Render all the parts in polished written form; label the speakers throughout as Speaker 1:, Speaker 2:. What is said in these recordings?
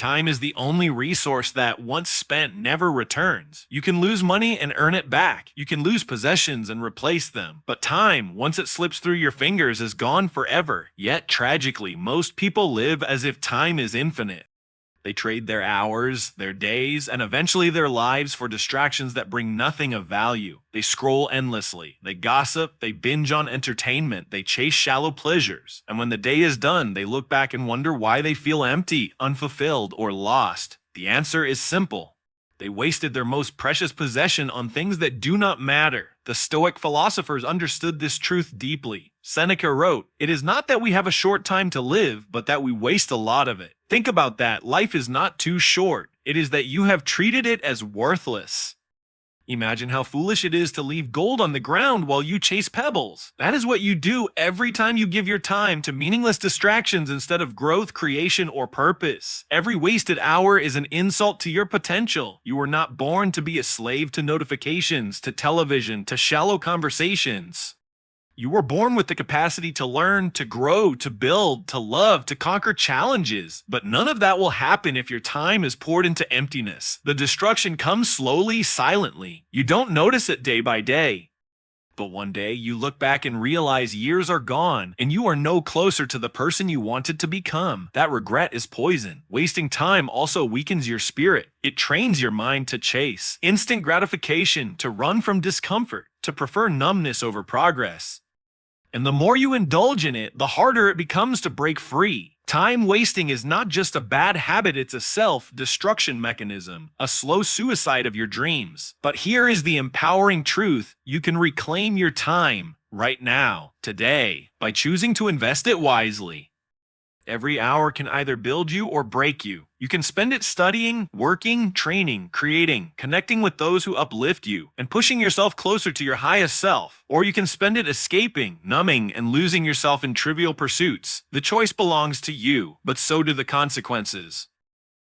Speaker 1: Time is the only resource that, once spent, never returns. You can lose money and earn it back. You can lose possessions and replace them. But time, once it slips through your fingers, is gone forever. Yet, tragically, most people live as if time is infinite. They trade their hours, their days, and eventually their lives for distractions that bring nothing of value. They scroll endlessly, they gossip, they binge on entertainment, they chase shallow pleasures. And when the day is done, they look back and wonder why they feel empty, unfulfilled, or lost. The answer is simple. They wasted their most precious possession on things that do not matter. The Stoic philosophers understood this truth deeply. Seneca wrote, "It is not that we have a short time to live, but that we waste a lot of it." Think about that. Life is not too short. It is that you have treated it as worthless. Imagine how foolish it is to leave gold on the ground while you chase pebbles. That is what you do every time you give your time to meaningless distractions instead of growth, creation, or purpose. Every wasted hour is an insult to your potential. You were not born to be a slave to notifications, to television, to shallow conversations. You were born with the capacity to learn, to grow, to build, to love, to conquer challenges. But none of that will happen if your time is poured into emptiness. The destruction comes slowly, silently. You don't notice it day by day. But one day, you look back and realize years are gone, and you are no closer to the person you wanted to become. That regret is poison. Wasting time also weakens your spirit. It trains your mind to chase instant gratification, to run from discomfort, to prefer numbness over progress. And the more you indulge in it, the harder it becomes to break free. Time wasting is not just a bad habit, it's a self-destruction mechanism, a slow suicide of your dreams. But here is the empowering truth: you can reclaim your time right now, today, by choosing to invest it wisely. Every hour can either build you or break you. You can spend it studying, working, training, creating, connecting with those who uplift you, and pushing yourself closer to your highest self. Or you can spend it escaping, numbing, and losing yourself in trivial pursuits. The choice belongs to you, but so do the consequences.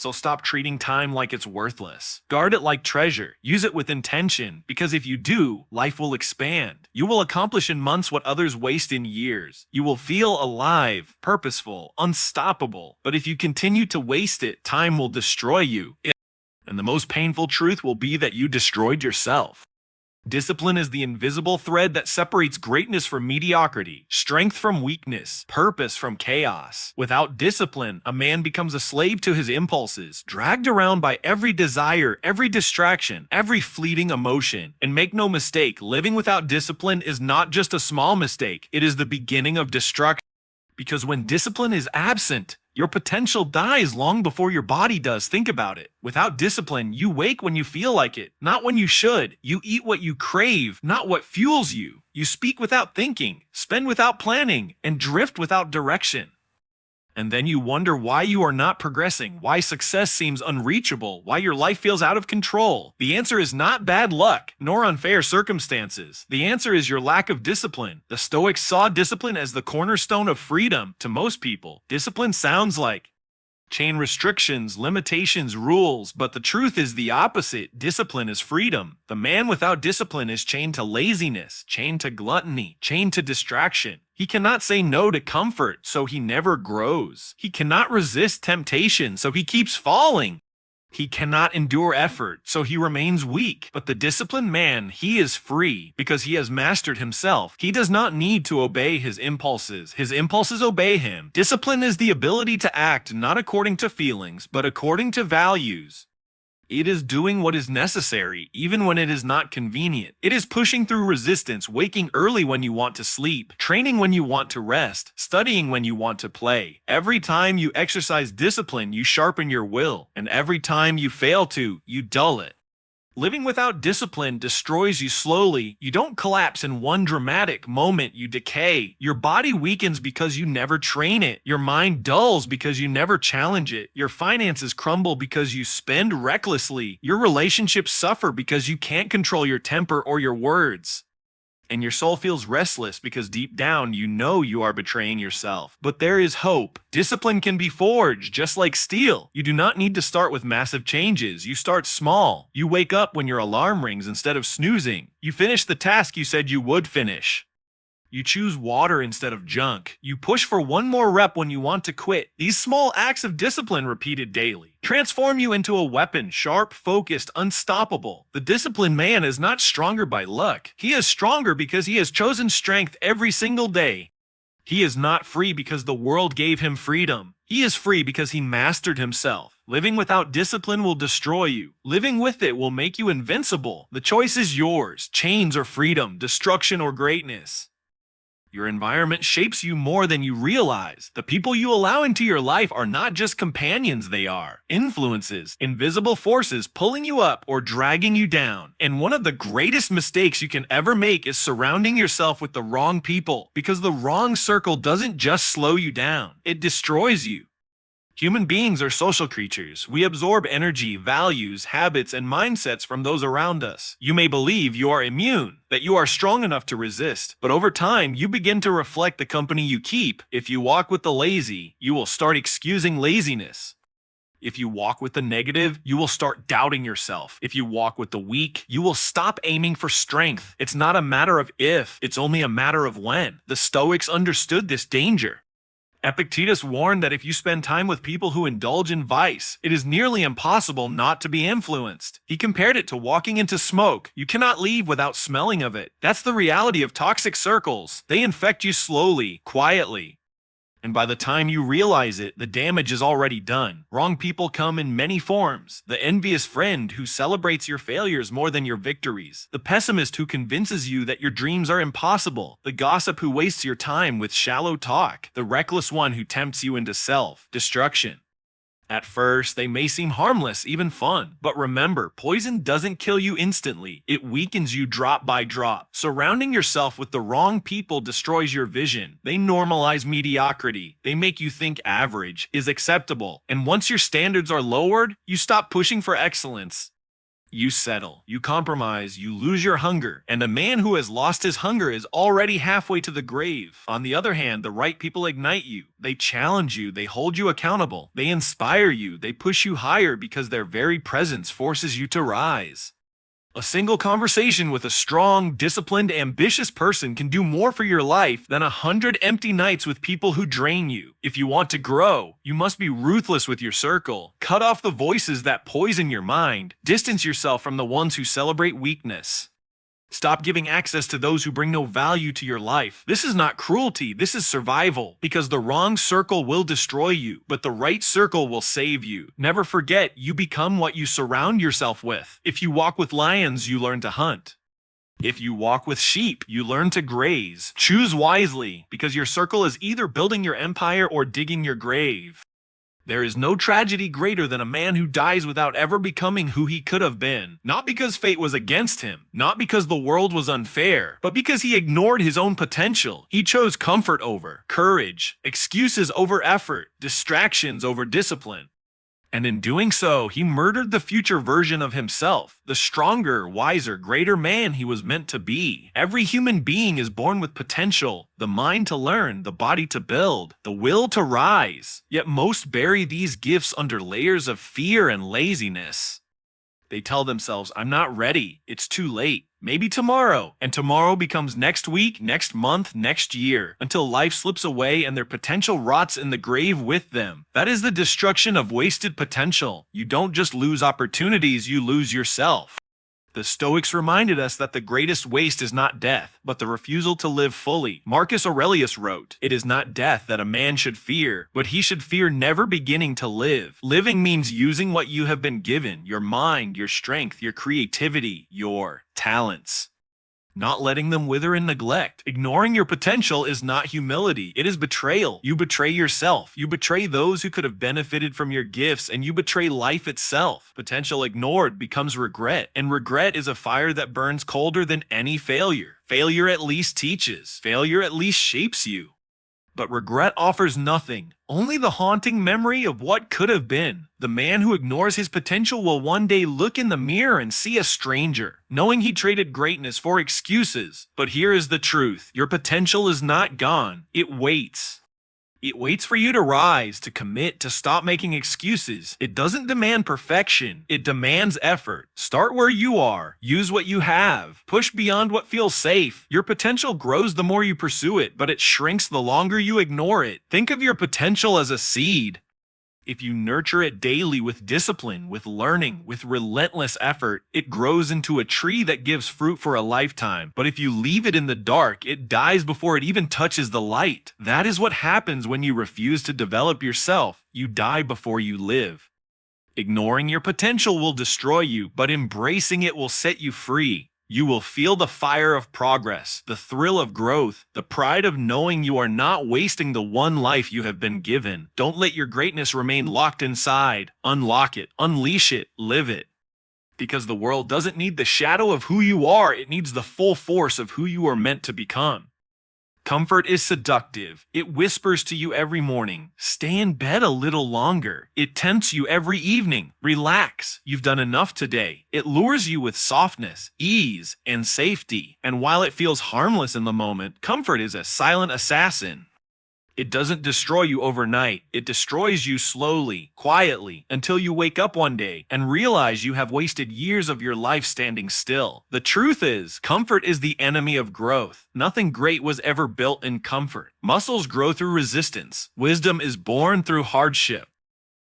Speaker 1: So stop treating time like it's worthless. Guard it like treasure. Use it with intention, because if you do, life will expand. You will accomplish in months what others waste in years. You will feel alive, purposeful, unstoppable. But if you continue to waste it, time will destroy you. And the most painful truth will be that you destroyed yourself. Discipline is the invisible thread that separates greatness from mediocrity, strength from weakness, purpose from chaos. Without discipline, a man becomes a slave to his impulses, dragged around by every desire, every distraction, every fleeting emotion. And make no mistake, living without discipline is not just a small mistake, it is the beginning of destruction. Because when discipline is absent, your potential dies long before your body does. Think about it. Without discipline, you wake when you feel like it, not when you should. You eat what you crave, not what fuels you. You speak without thinking, spend without planning, and drift without direction. And then you wonder why you are not progressing, why success seems unreachable, why your life feels out of control. The answer is not bad luck, nor unfair circumstances. The answer is your lack of discipline. The Stoics saw discipline as the cornerstone of freedom. To most people, discipline sounds like chain restrictions, limitations, rules, but the truth is the opposite. Discipline is freedom. The man without discipline is chained to laziness, chained to gluttony, chained to distraction. He cannot say no to comfort, so he never grows. He cannot resist temptation, so he keeps falling. He cannot endure effort, so he remains weak. But the disciplined man, he is free because he has mastered himself. He does not need to obey his impulses. His impulses obey him. Discipline is the ability to act not according to feelings, but according to values. It is doing what is necessary, even when it is not convenient. It is pushing through resistance, waking early when you want to sleep, training when you want to rest, studying when you want to play. Every time you exercise discipline, you sharpen your will, and every time you fail to, you dull it. Living without discipline destroys you slowly. You don't collapse in one dramatic moment, you decay. Your body weakens because you never train it. Your mind dulls because you never challenge it. Your finances crumble because you spend recklessly. Your relationships suffer because you can't control your temper or your words. And your soul feels restless because deep down you know you are betraying yourself. But there is hope. Discipline can be forged, just like steel. You do not need to start with massive changes. You start small. You wake up when your alarm rings instead of snoozing. You finish the task you said you would finish. You choose water instead of junk. You push for one more rep when you want to quit. These small acts of discipline repeated daily transform you into a weapon, sharp, focused, unstoppable. The disciplined man is not stronger by luck. He is stronger because he has chosen strength every single day. He is not free because the world gave him freedom. He is free because he mastered himself. Living without discipline will destroy you. Living with it will make you invincible. The choice is yours: chains or freedom, destruction or greatness. Your environment shapes you more than you realize. The people you allow into your life are not just companions, they are influences, invisible forces pulling you up or dragging you down. And one of the greatest mistakes you can ever make is surrounding yourself with the wrong people, because the wrong circle doesn't just slow you down, it destroys you. Human beings are social creatures. We absorb energy, values, habits, and mindsets from those around us. You may believe you are immune, that you are strong enough to resist, but over time, you begin to reflect the company you keep. If you walk with the lazy, you will start excusing laziness. If you walk with the negative, you will start doubting yourself. If you walk with the weak, you will stop aiming for strength. It's not a matter of if, it's only a matter of when. The Stoics understood this danger. Epictetus warned that if you spend time with people who indulge in vice, it is nearly impossible not to be influenced. He compared it to walking into smoke. You cannot leave without smelling of it. That's the reality of toxic circles. They infect you slowly, quietly. And by the time you realize it, the damage is already done. Wrong people come in many forms. The envious friend who celebrates your failures more than your victories. The pessimist who convinces you that your dreams are impossible. The gossip who wastes your time with shallow talk. The reckless one who tempts you into self-destruction. At first, they may seem harmless, even fun. But remember, poison doesn't kill you instantly. It weakens you drop by drop. Surrounding yourself with the wrong people destroys your vision. They normalize mediocrity. They make you think average is acceptable. And once your standards are lowered, you stop pushing for excellence. You settle, you compromise, you lose your hunger, and a man who has lost his hunger is already halfway to the grave. On the other hand, the right people ignite you. They challenge you, they hold you accountable, they inspire you, they push you higher because their very presence forces you to rise. A single conversation with a strong, disciplined, ambitious person can do more for your life than 100 empty nights with people who drain you. If you want to grow, you must be ruthless with your circle. Cut off the voices that poison your mind. Distance yourself from the ones who celebrate weakness. Stop giving access to those who bring no value to your life. This is not cruelty, this is survival. Because the wrong circle will destroy you, but the right circle will save you. Never forget, you become what you surround yourself with. If you walk with lions, you learn to hunt. If you walk with sheep, you learn to graze. Choose wisely, because your circle is either building your empire or digging your grave. There is no tragedy greater than a man who dies without ever becoming who he could have been. Not because fate was against him, not because the world was unfair, but because he ignored his own potential. He chose comfort over courage, excuses over effort, distractions over discipline. And in doing so, he murdered the future version of himself, the stronger, wiser, greater man he was meant to be. Every human being is born with potential, the mind to learn, the body to build, the will to rise. Yet most bury these gifts under layers of fear and laziness. They tell themselves, I'm not ready, it's too late, maybe tomorrow. And tomorrow becomes next week, next month, next year, until life slips away and their potential rots in the grave with them. That is the destruction of wasted potential. You don't just lose opportunities, you lose yourself. The Stoics reminded us that the greatest waste is not death, but the refusal to live fully. Marcus Aurelius wrote, "It is not death that a man should fear, but he should fear never beginning to live." Living means using what you have been given, your mind, your strength, your creativity, your talents. Not letting them wither in neglect. Ignoring your potential is not humility, it is betrayal. You betray yourself. You betray those who could have benefited from your gifts, and you betray life itself. Potential ignored becomes regret, and regret is a fire that burns colder than any failure. Failure at least teaches. Failure at least shapes you. But regret offers nothing, only the haunting memory of what could have been. The man who ignores his potential will one day look in the mirror and see a stranger, knowing he traded greatness for excuses. But here is the truth. Your potential is not gone. It waits. It waits for you to rise, to commit, to stop making excuses. It doesn't demand perfection. It demands effort. Start where you are. Use what you have. Push beyond what feels safe. Your potential grows the more you pursue it, but it shrinks the longer you ignore it. Think of your potential as a seed. If you nurture it daily with discipline, with learning, with relentless effort, it grows into a tree that gives fruit for a lifetime. But if you leave it in the dark, it dies before it even touches the light. That is what happens when you refuse to develop yourself. You die before you live. Ignoring your potential will destroy you, but embracing it will set you free. You will feel the fire of progress, the thrill of growth, the pride of knowing you are not wasting the one life you have been given. Don't let your greatness remain locked inside. Unlock it, unleash it, live it. Because the world doesn't need the shadow of who you are, it needs the full force of who you are meant to become. Comfort is seductive. It whispers to you every morning, stay in bed a little longer. It tempts you every evening, relax, you've done enough today. It lures you with softness, ease, and safety. And while it feels harmless in the moment, comfort is a silent assassin. It doesn't destroy you overnight. It destroys you slowly, quietly, until you wake up one day and realize you have wasted years of your life standing still. The truth is, comfort is the enemy of growth. Nothing great was ever built in comfort. Muscles grow through resistance. Wisdom is born through hardship.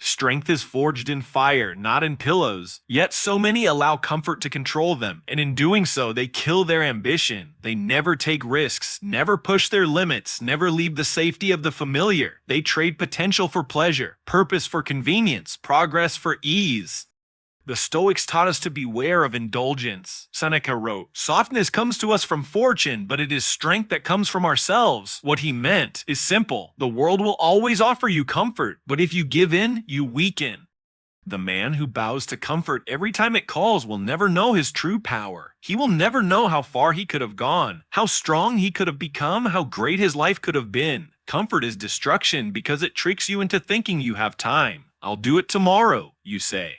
Speaker 1: Strength is forged in fire, not in pillows. Yet so many allow comfort to control them, and in doing so, they kill their ambition. They never take risks, never push their limits, never leave the safety of the familiar. They trade potential for pleasure, purpose for convenience, progress for ease. The Stoics taught us to beware of indulgence. Seneca wrote, "Softness comes to us from fortune, but it is strength that comes from ourselves." What he meant is simple. The world will always offer you comfort, but if you give in, you weaken. The man who bows to comfort every time it calls will never know his true power. He will never know how far he could have gone, how strong he could have become, how great his life could have been. Comfort is destruction because it tricks you into thinking you have time. I'll do it tomorrow, you say.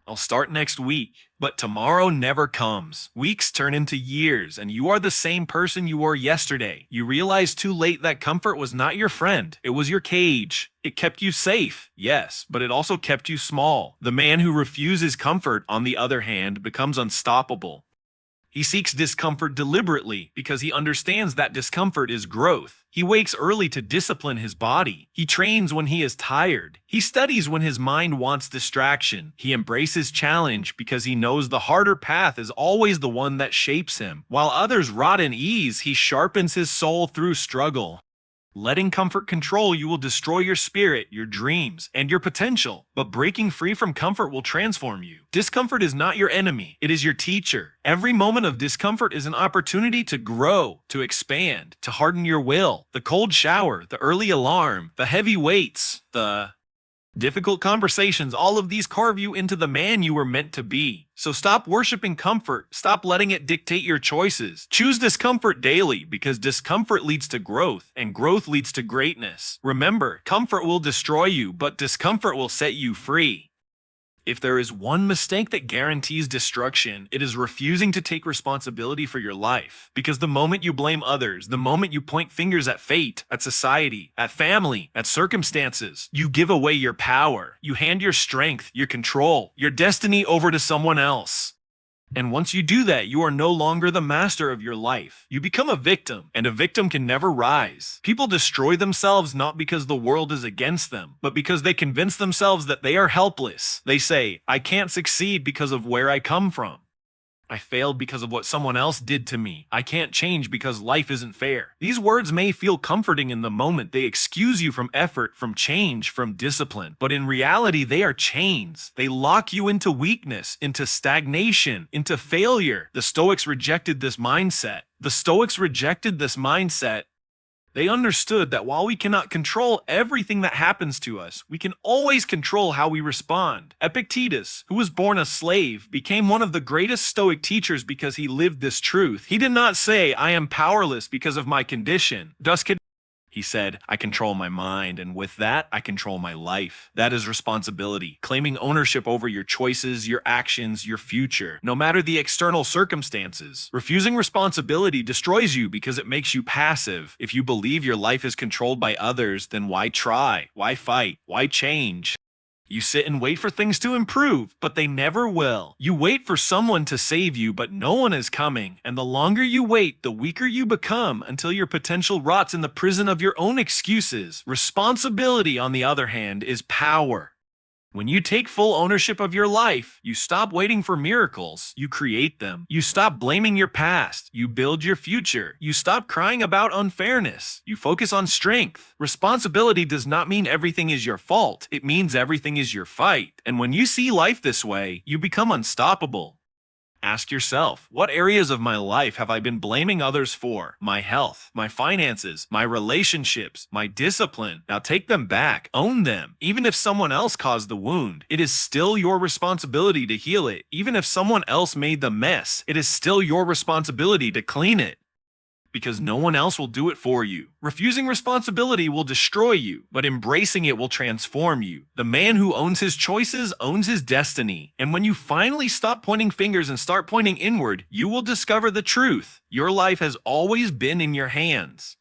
Speaker 1: I'll start next week, but tomorrow never comes. Weeks turn into years, and you are the same person you were yesterday. You realize too late that comfort was not your friend. It was your cage. It kept you safe, yes, but it also kept you small. The man who refuses comfort, on the other hand, becomes unstoppable. He seeks discomfort deliberately because he understands that discomfort is growth. He wakes early to discipline his body. He trains when he is tired. He studies when his mind wants distraction. He embraces challenge because he knows the harder path is always the one that shapes him. While others rot in ease, he sharpens his soul through struggle. Letting comfort control you will destroy your spirit, your dreams, and your potential. But breaking free from comfort will transform you. Discomfort is not your enemy, it is your teacher. Every moment of discomfort is an opportunity to grow, to expand, to harden your will. The cold shower, the early alarm, the heavy weights, the difficult conversations, all of these carve you into the man you were meant to be. So stop worshiping comfort. Stop letting it dictate your choices. Choose discomfort daily because discomfort leads to growth and growth leads to greatness. Remember, comfort will destroy you, but discomfort will set you free. If there is one mistake that guarantees destruction, it is refusing to take responsibility for your life. Because the moment you blame others, the moment you point fingers at fate, at society, at family, at circumstances, you give away your power. You hand your strength, your control, your destiny over to someone else. And once you do that, you are no longer the master of your life. You become a victim, and a victim can never rise. People destroy themselves not because the world is against them, but because they convince themselves that they are helpless. They say, I can't succeed because of where I come from. I failed because of what someone else did to me. I can't change because life isn't fair. These words may feel comforting in the moment. They excuse you from effort, from change, from discipline. But in reality, they are chains. They lock you into weakness, into stagnation, into failure. The Stoics rejected this mindset. They understood that while we cannot control everything that happens to us, we can always control how we respond. Epictetus, who was born a slave, became one of the greatest Stoic teachers because he lived this truth. He did not say, I am powerless because of my condition. He said, I control my mind, and with that, I control my life. That is responsibility, claiming ownership over your choices, your actions, your future, no matter the external circumstances. Refusing responsibility destroys you because it makes you passive. If you believe your life is controlled by others, then why try? Why fight? Why change? You sit and wait for things to improve, but they never will. You wait for someone to save you, but no one is coming. And the longer you wait, the weaker you become until your potential rots in the prison of your own excuses. Responsibility, on the other hand, is power. When you take full ownership of your life, you stop waiting for miracles, you create them. You stop blaming your past, you build your future. You stop crying about unfairness, you focus on strength. Responsibility does not mean everything is your fault, it means everything is your fight. And when you see life this way, you become unstoppable. Ask yourself, what areas of my life have I been blaming others for? My health, my finances, my relationships, my discipline. Now take them back, own them. Even if someone else caused the wound, it is still your responsibility to heal it. Even if someone else made the mess, it is still your responsibility to clean it. Because no one else will do it for you. Refusing responsibility will destroy you, but embracing it will transform you. The man who owns his choices owns his destiny. And when you finally stop pointing fingers and start pointing inward, you will discover the truth. Your life has always been in your hands.